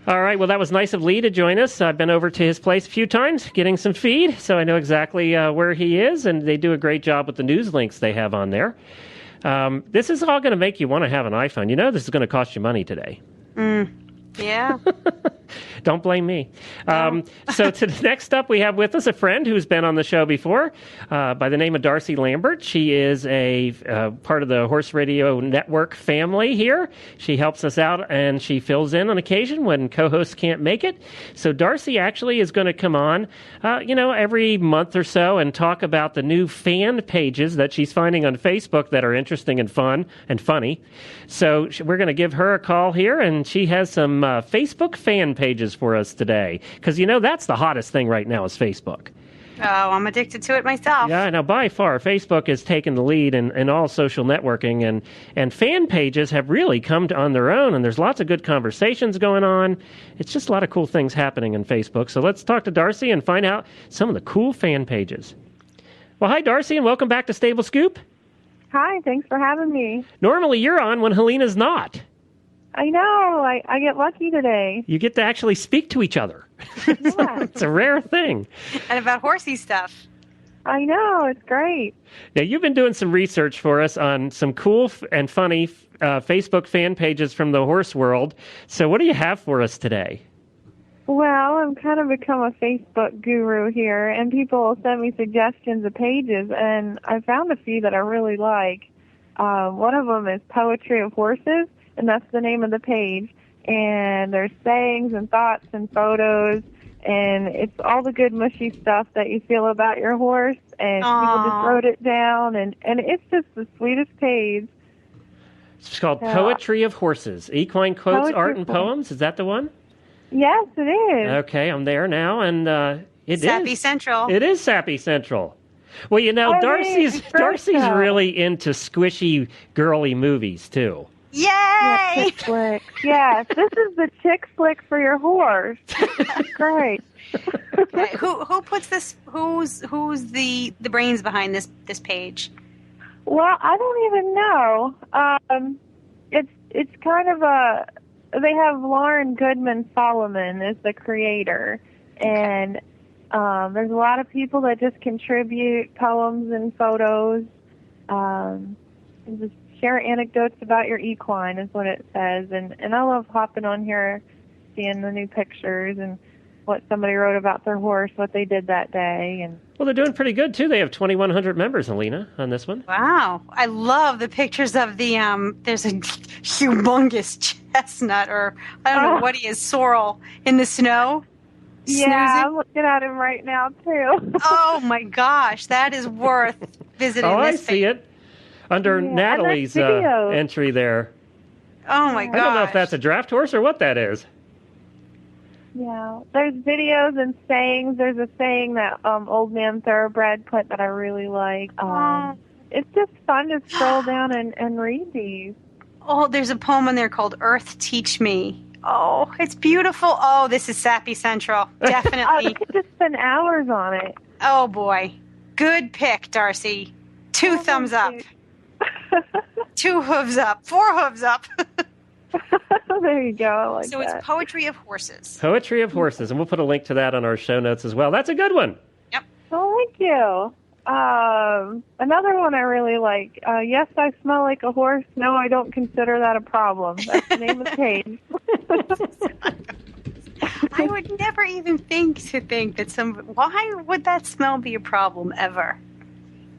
All right. Well, that was nice of Lee to join us. I've been over to his place a few times getting some feed, so I know exactly where he is, and they do a great job with the news links they have on there. This is all going to make you want to have an iPhone. This is going to cost you money today. Yeah. Don't blame me. So next up, we have with us a friend who's been on the show before by the name of Darcy Lambert. She is a part of the Horse Radio Network family here. She helps us out, and she fills in on occasion when co-hosts can't make it. So Darcy actually is going to come on, every month or so and talk about the new fan pages that she's finding on Facebook that are interesting and fun and funny. So we're going to give her a call here, and she has some Facebook fan pages for us today, because that's the hottest thing right now is Facebook. Oh, I'm addicted to it myself. Yeah, now by far, Facebook has taken the lead in all social networking, and fan pages have really come on their own, and there's lots of good conversations going on. It's just a lot of cool things happening in Facebook. So let's talk to Darcy and find out some of the cool fan pages. Well, hi, Darcy, and welcome back to Stable Scoop. Hi, thanks for having me. Normally, you're on when Helena's not. I know. I get lucky today. You get to actually speak to each other. Yeah. It's a rare thing. And about horsey stuff. I know. It's great. Now, you've been doing some research for us on some cool and funny Facebook fan pages from the horse world. So what do you have for us today? Well, I've kind of become a Facebook guru here, and people send me suggestions of pages, and I found a few that I really like. One of them is Poetry of Horses, and that's the name of the page. And there's sayings and thoughts and photos, and it's all the good mushy stuff that you feel about your horse, and people just wrote it down, and it's just the sweetest page. It's called Poetry of Horses. Equine quotes, art, and poems. Is that the one? Yes, it is. Okay, I'm there now, and Sappy Central. It is Sappy Central. Well, Darcy's really into squishy, girly movies, too. Yay! Yeah, chick flick. Yes, this is the chick flick for your horse. Great. Okay, who puts this? Who's the brains behind this page? Well, I don't even know. It's kind of they have Lauren Goodman Solomon as the creator, and there's a lot of people that just contribute poems and photos, and just share anecdotes about your equine is what it says, and I love hopping on here, seeing the new pictures and what somebody wrote about their horse, what they did that day, and well, they're doing pretty good too. They have 2,100 members, Alina, on this one. Wow, I love the pictures of the there's a humongous chestnut, or I don't know what he is, sorrel in the snow. Yeah, snoozing. I'm looking at him right now too. Oh my gosh, that is worth visiting. I see it under Natalie's entry there. Oh my gosh! I don't know if that's a draft horse or what that is. Yeah, there's videos and sayings. There's a saying that Old Man Thoroughbred put that I really like. It's just fun to scroll down and read these. Oh, there's a poem in there called Earth Teach Me. Oh, it's beautiful. Oh, this is Sappy Central. Definitely. You could just spend hours on it. Oh, boy. Good pick, Darcy. 2 thumbs up. 2 hooves up. 4 hooves up. There you go. I like so that. It's Poetry of Horses. Poetry of Horses, and we'll put a link to that on our show notes as well. That's a good one. Yep. Oh, thank you. Another one I really like. Yes, I smell like a horse. No, I don't consider that a problem. That's the name of the page. I would never even think that why would that smell be a problem ever?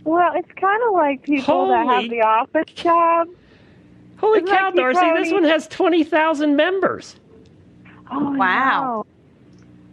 Well, it's kind of like people that have the office job. Holy cow, Darcy, this one has 20,000 members. Oh, wow.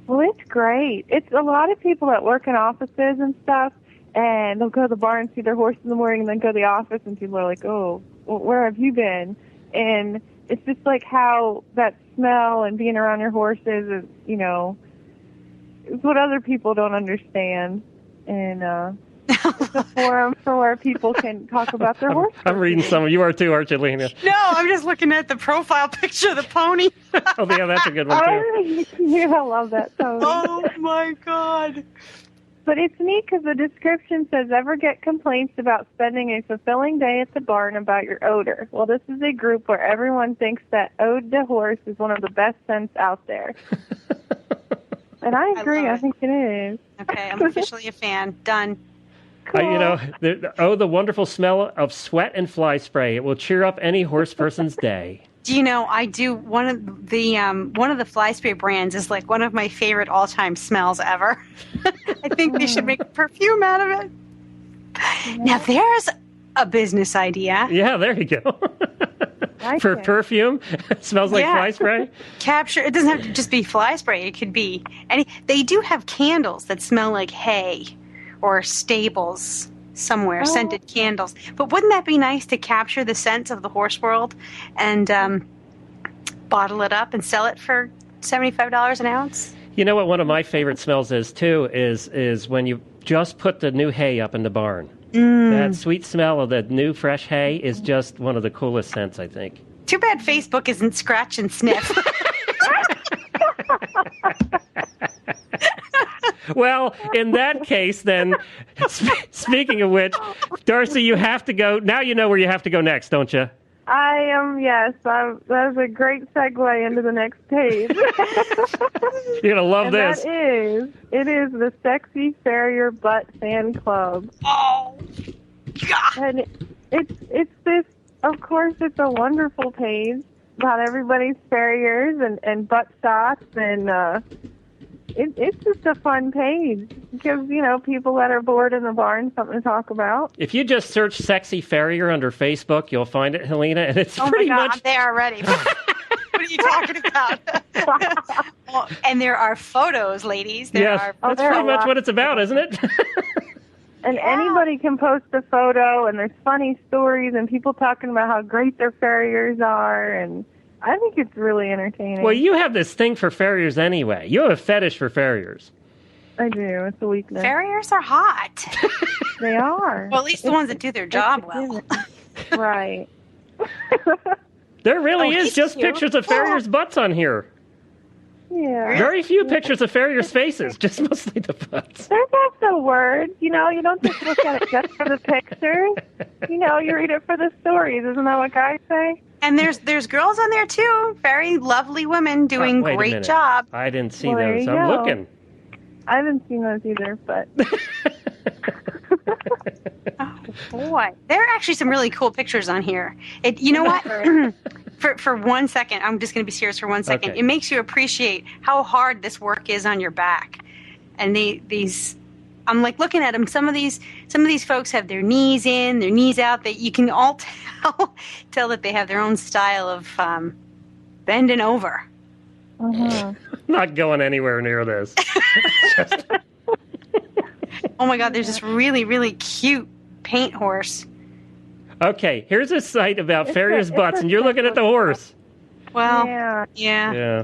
Well, it's great. It's a lot of people that work in offices and stuff, and they'll go to the barn and see their horse in the morning and then go to the office, and people are like, oh, well, where have you been? And it's just like how that smell and being around your horses is, it's what other people don't understand. And it's a forum for where people can talk about their horses. I'm reading some of you are too, aren't you, Lena? No, I'm just looking at the profile picture of the pony. Oh, yeah, that's a good one, too. Yeah, I love that pony. Oh, my God. But it's neat because the description says, ever get complaints about spending a fulfilling day at the barn about your odor? Well, this is a group where everyone thinks that Ode to Horse is one of the best scents out there. And I agree. I think it is. Okay, I'm officially a fan. Done. Cool. The wonderful smell of sweat and fly spray. It will cheer up any horse person's day. Do you know, I do, one of the fly spray brands is like one of my favorite all-time smells ever. I think they should make a perfume out of it. Now, there's a business idea. Yeah, there you go. For perfume, it smells like fly spray. Capture, it doesn't have to just be fly spray. It could be they do have candles that smell like hay or stables somewhere, scented candles. But wouldn't that be nice to capture the scents of the horse world and bottle it up and sell it for $75 an ounce? You know what one of my favorite smells is, too, is when you just put the new hay up in the barn. That sweet smell of the new fresh hay is just one of the coolest scents, I think. Too bad Facebook isn't scratch and sniff. Well, in that case, then, speaking of which, Darcy, you have to go. Now you know where you have to go next, don't you? I am, yes. That's a great segue into the next page. You're going to love this. It is the Sexy Farrier Butt Fan Club. Oh, God. And it's this, of course, it's a wonderful page about everybody's farriers and butt shots, and it's just a fun page. It gives, people that are bored in the barn something to talk about. If you just search Sexy Farrier under Facebook, you'll find it, Helena, and it's pretty much... I'm there already. What are you talking about? Well, and there are photos, ladies. That's pretty much what it's about, isn't it? And anybody can post a photo, and there's funny stories and people talking about how great their farriers are, and I think it's really entertaining. Well, you have this thing for farriers anyway. You have a fetish for farriers. I do. It's a weakness. Farriers are hot. They are. Well, at least the ones that do their job well. Right. There really is just cute. pictures of farriers' butts on here. Yeah. Very few pictures of farriers' faces, just mostly the butts. There's also words. You don't just look at it just for the pictures. You read it for the stories. Isn't that what guys say? And there's girls on there, too. Very lovely women doing Wait a great minute. job. I didn't see Well, there those. you I'm go. looking. I haven't seen those either, but... Oh, boy. There are actually some really cool pictures on here. You know what? For 1 second, I'm just going to be serious for 1 second. Okay. It makes you appreciate how hard this work is on your back. And these, I'm like looking at them. Some of these folks have their knees in, their knees out. That you can all tell that they have their own style of bending over. Uh-huh. Not going anywhere near this. Oh my God! There's this really, really cute paint horse. Okay, here's a site about farriers' butts, and you're looking at the horse. Well, Yeah. yeah. Yeah.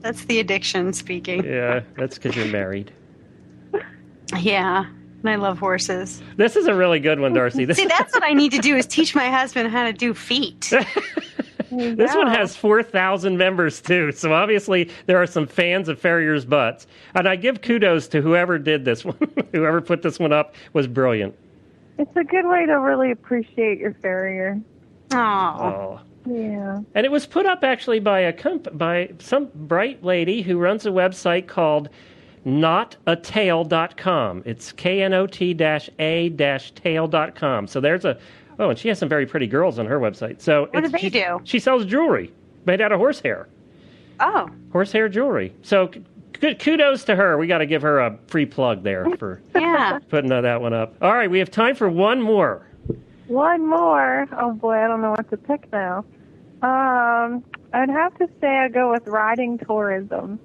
That's the addiction speaking. Yeah, that's because you're married. Yeah, and I love horses. This is a really good one, Darcy. See, that's what I need to do is teach my husband how to do feet. This one has 4,000 members, too. So obviously there are some fans of farriers' butts. And I give kudos to whoever did this one. Whoever put this one up was brilliant. It's a good way to really appreciate your farrier. Oh, Yeah. And it was put up actually by by some bright lady who runs a website called notatale.com. It's knot-a-tail.com. So there's and she has some very pretty girls on her website. So What do they do? She sells jewelry made out of horsehair. oh, Horsehair jewelry. So kudos to her. We got to give her a free plug there for yeah. putting that one up. All right, we have time for one more. One more. Oh boy, I don't know what to pick now. I'd have to say I go with riding tourism.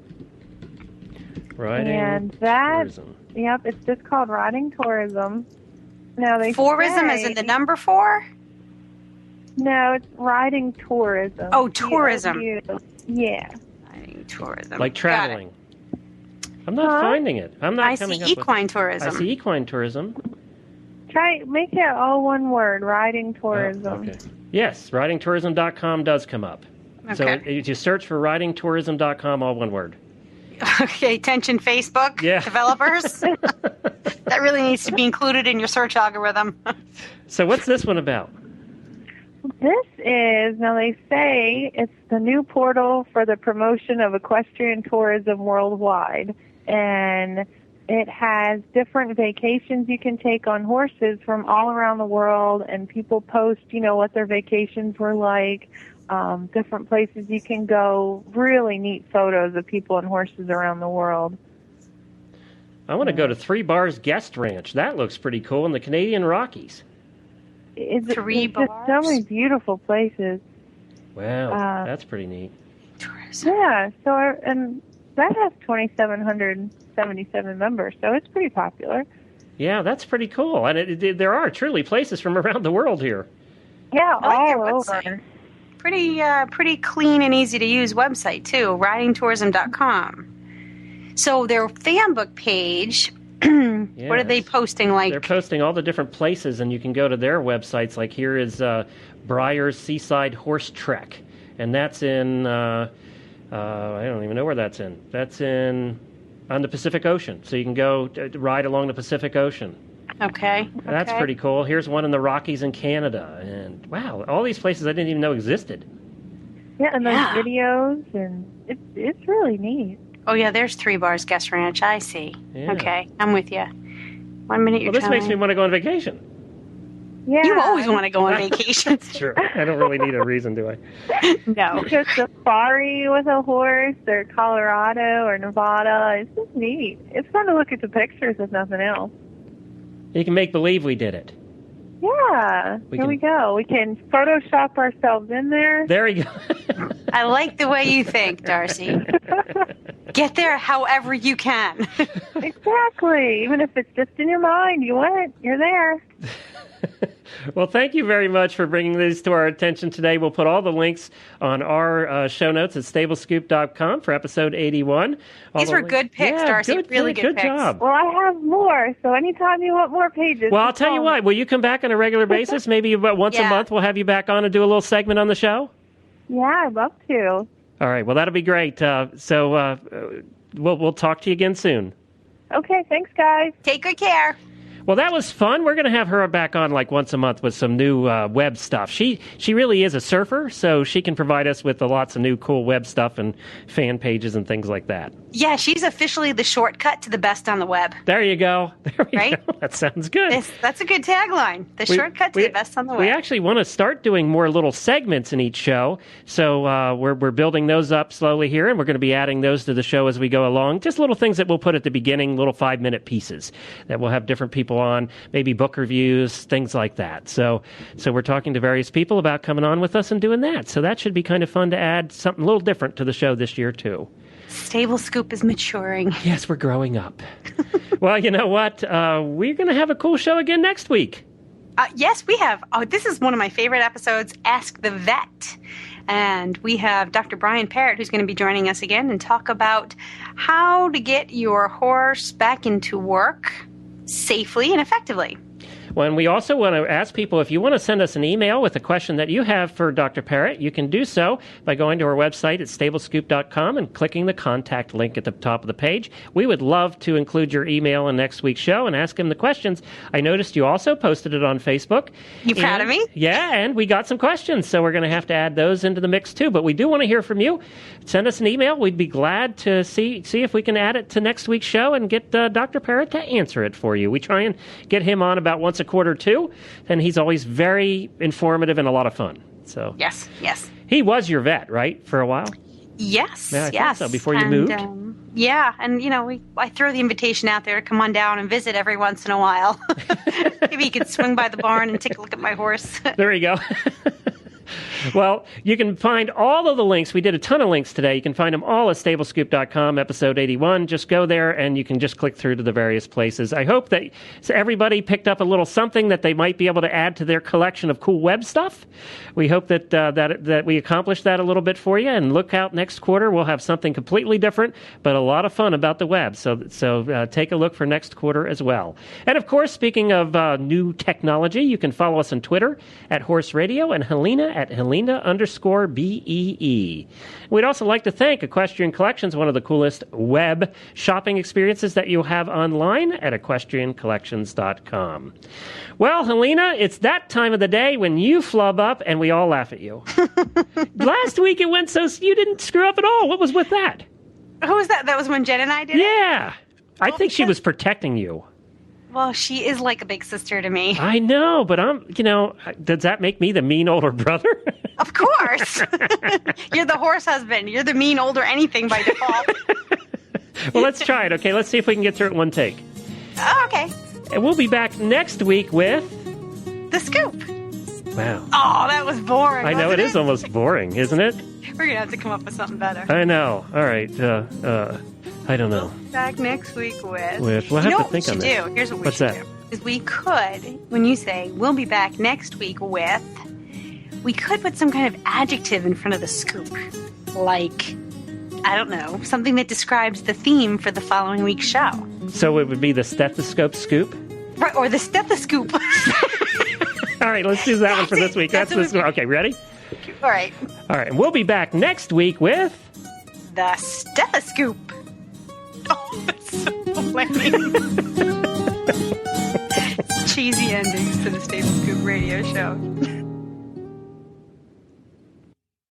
Riding And that, tourism. Yep, it's just called riding tourism. Now they Tourism say, is in the number 4? No, it's riding tourism. Oh, tourism. T-O-U. Yeah. Tourism. Like Got traveling. I'm not finding it. I'm not I coming see up with equine tourism. I see equine tourism. Make it all one word, riding tourism. Oh, okay. Yes, ridingtourism.com does come up. So Okay. if you search for ridingtourism.com, all one word. Okay, attention Facebook developers. That really needs to be included in your search algorithm. So what's this one about? This is, now they say it's the new portal for the promotion of equestrian tourism worldwide. And it has different vacations you can take on horses from all around the world, and people post, what their vacations were like, different places you can go, really neat photos of people on horses around the world. I want to go to 3 Bars Guest Ranch. That looks pretty cool in the Canadian Rockies. It's just Bars? so many beautiful places. Wow, that's pretty neat. Yeah, and that has 2,777 members, so it's pretty popular. Yeah, that's pretty cool. And there are truly places from around the world here. Yeah, I like their all website. over. Pretty clean and easy to use website too. Ridingtourism.com. So their fan book page. What are they posting like? They're posting all the different places, and you can go to their websites. Like here is Briar's Seaside Horse Trek, and that's in I don't even know where that's in. That's on the Pacific Ocean, so you can go ride along the Pacific Ocean. Okay. That's pretty cool. Here's one in the Rockies in Canada, and wow, all these places I didn't even know existed. Yeah, and those videos, and it's really neat. Oh yeah, there's 3 Bars Guest Ranch. I see. Yeah. Okay, I'm with you. 1 minute you're Well, this telling makes me want to go on vacation. Yeah. You always want to go on vacation. Sure. I don't really need a reason, do I? No. Just safari with a horse, or Colorado, or Nevada. It's just neat. It's fun to look at the pictures if nothing else. You can make believe we did it. Yeah, here we go. We can Photoshop ourselves in there. There you go. I like the way you think, Darcy. Get there however you can. Exactly. Even if it's just in your mind, you went, you're there. Well, thank you very much for bringing these to our attention today. We'll put all the links on our show notes at stablescoop.com for episode 81. These were good picks, Darcy. Really good picks. Good job. Well, I have more, so anytime you want more pages. Well, I'll tell you what. Will you come back on a regular basis? Maybe about once a month we'll have you back on and do a little segment on the show? Yeah, I'd love to. All right. Well, that'll be great. So we'll talk to you again soon. Okay. Thanks, guys. Take good care. Well, that was fun. We're going to have her back on like once a month with some new web stuff. She really is a surfer, so she can provide us with lots of new cool web stuff and fan pages and things like that. Yeah, she's officially the shortcut to the best on the web. There you go. There we go. That sounds good. That's a good tagline. The shortcut to the best on the web. We actually want to start doing more little segments in each show, so we're building those up slowly here, and we're going to be adding those to the show as we go along. Just little things that we'll put at the beginning, little 5-minute pieces that we'll have different people on, maybe book reviews, things like that. So we're talking to various people about coming on with us and doing that. So that should be kind of fun to add something a little different to the show this year, too. Stable Scoop is maturing. Yes, we're growing up. Well, you know what? We're going to have a cool show again next week. Yes, we have. Oh, this is one of my favorite episodes, Ask the Vet. And we have Dr. Brian Parrott, who's going to be joining us again and talk about how to get your horse back into work safely and effectively. Well, and we also want to ask people, if you want to send us an email with a question that you have for Dr. Parrott, you can do so by going to our website at stablescoop.com and clicking the contact link at the top of the page. We would love to include your email in next week's show and ask him the questions. I noticed you also posted it on Facebook. You proud of me? Yeah, and we got some questions, so we're going to have to add those into the mix too. But we do want to hear from you. Send us an email. We'd be glad to see if we can add it to next week's show and get Dr. Parrott to answer it for you. We try and get him on about once a quarter too, and he's always very informative and a lot of fun. So yes. He was your vet, right, for a while? Yes. Yeah, I thought so, before you moved. Yeah, and I throw the invitation out there to come on down and visit every once in a while. Maybe you could swing by the barn and take a look at my horse. There you go. Well, you can find all of the links. We did a ton of links today. You can find them all at stablescoop.com, episode 81. Just go there, and you can just click through to the various places. I hope that everybody picked up a little something that they might be able to add to their collection of cool web stuff. We hope that that we accomplished that a little bit for you. And look out next quarter. We'll have something completely different, but a lot of fun about the web. So take a look for next quarter as well. And, of course, speaking of new technology, you can follow us on Twitter at Horse Radio and Helena at Helena_BEE. We'd also like to thank Equestrian Collections, one of the coolest web shopping experiences that you'll have online at equestriancollections.com. Well, Helena, it's that time of the day when you flub up and we all laugh at you. Last week it went so you didn't screw up at all. What was with that? Who was that? That was when Jen and I did it? Yeah. I think she was protecting you. Well, she is like a big sister to me. I know, but does that make me the mean older brother? Of course. You're the horse husband. You're the mean older anything by default. Well, let's try it, okay? Let's see if we can get through it in one take. Oh, okay. And we'll be back next week with... The Scoop. Wow. Oh, that was boring. I know, it is almost boring, isn't it? We're going to have to come up with something better. I know. All right. I don't know. Back next week with... We'll have to think on that. Here's what we What's should that? do. Is we could, when you say we'll be back next week with, we could put some kind of adjective in front of the scoop. Like, I don't know, something that describes the theme for the following week's show. So it would be the stethoscope scoop? Right, or the stethoscope. All right, let's do that one for this week. That's this one. Okay, ready? All right. All right, and we'll be back next week with... The stethoscope. Oh, that's so lame. Cheesy endings to the Stable Scoop radio show.